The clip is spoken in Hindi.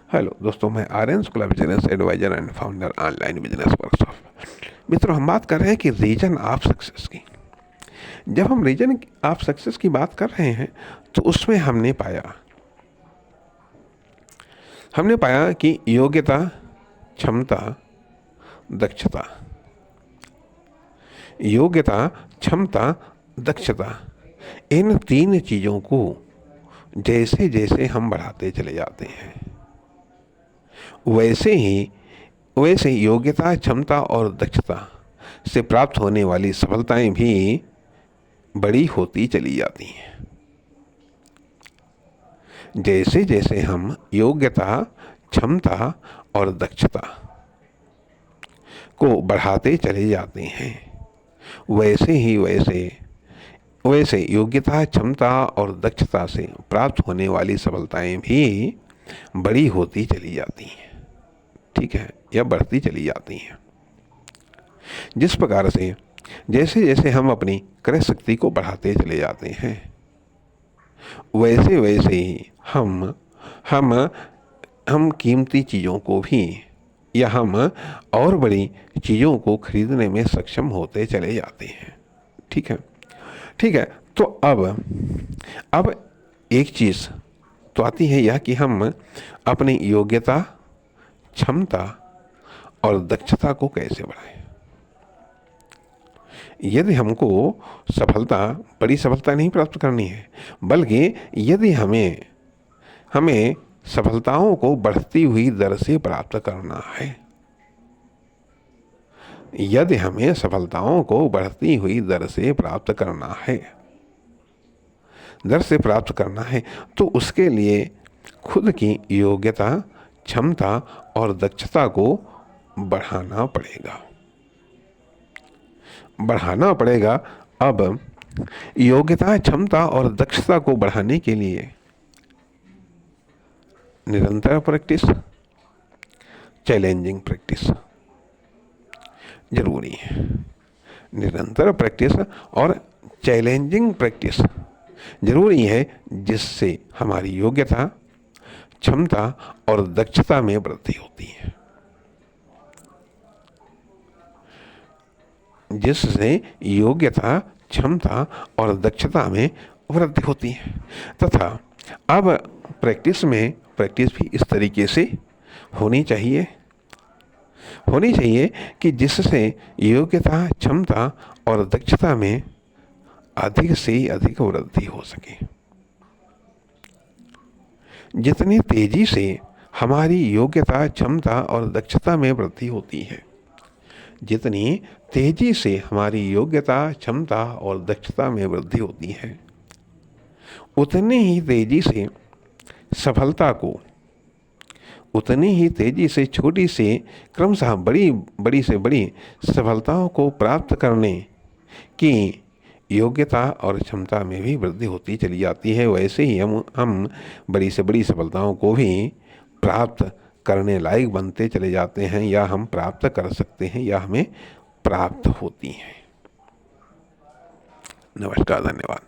हेलो दोस्तों, मैं Aryan school of business advisor and founder online business workshop. मित्रों, हम बात कर रहे हैं कि रीजन ऑफ सक्सेस की। जब हम रीजन ऑफ सक्सेस की बात कर रहे हैं तो उसमें हमने पाया कि योग्यता, क्षमता, दक्षता, योग्यता, क्षमता, दक्षता, इन तीन चीज़ों को जैसे जैसे हम बढ़ाते चले जाते हैं वैसे योग्यता, क्षमता और दक्षता से प्राप्त होने वाली सफलताएं भी बड़ी होती चली जाती हैं। जैसे जैसे हम योग्यता, क्षमता और दक्षता को बढ़ाते चले जाते हैं वैसे योग्यता, क्षमता और दक्षता से प्राप्त होने वाली सफलताएं भी बड़ी होती चली जाती हैं। ठीक है, या बढ़ती चली जाती हैं। जिस प्रकार से जैसे जैसे हम अपनी क्रय शक्ति को बढ़ाते चले जाते हैं वैसे वैसे ही हम कीमती चीज़ों को भी या हम और बड़ी चीज़ों को खरीदने में सक्षम होते चले जाते हैं। ठीक है, ठीक है। तो अब एक चीज़ तो आती है यह कि हम अपनी योग्यता, क्षमता और दक्षता को कैसे बढ़ाएं। यदि हमको बड़ी सफलता नहीं प्राप्त करनी है, बल्कि यदि हमें सफलताओं को बढ़ती हुई दर से प्राप्त करना है, यदि हमें सफलताओं को बढ़ती हुई दर से प्राप्त करना है तो उसके लिए खुद की योग्यता, क्षमता और दक्षता को बढ़ाना पड़ेगा। अब योग्यता, क्षमता और दक्षता को बढ़ाने के लिए निरंतर प्रैक्टिस, चैलेंजिंग प्रैक्टिस जरूरी है। निरंतर प्रैक्टिस और चैलेंजिंग प्रैक्टिस जरूरी है, जिससे हमारी योग्यता, क्षमता और दक्षता में वृद्धि होती है। जिससे योग्यता, क्षमता और दक्षता में वृद्धि होती है। तथा अब प्रैक्टिस भी इस तरीके से होनी चाहिए कि जिससे योग्यता, क्षमता और दक्षता में अधिक से अधिक वृद्धि हो सके। जितनी तेजी से हमारी योग्यता, क्षमता और दक्षता में वृद्धि होती है, जितनी तेजी से हमारी योग्यता, क्षमता और दक्षता में वृद्धि होती है, उतनी ही तेजी से सफलता को, उतनी ही तेजी से छोटी से क्रमशः बड़ी से बड़ी सफलताओं को प्राप्त करने की योग्यता और क्षमता में भी वृद्धि होती चली जाती है। वैसे ही हम बड़ी से बड़ी सफलताओं को भी प्राप्त करने लायक बनते चले जाते हैं, या हम प्राप्त कर सकते हैं, या हमें प्राप्त होती हैं। नमस्कार, धन्यवाद।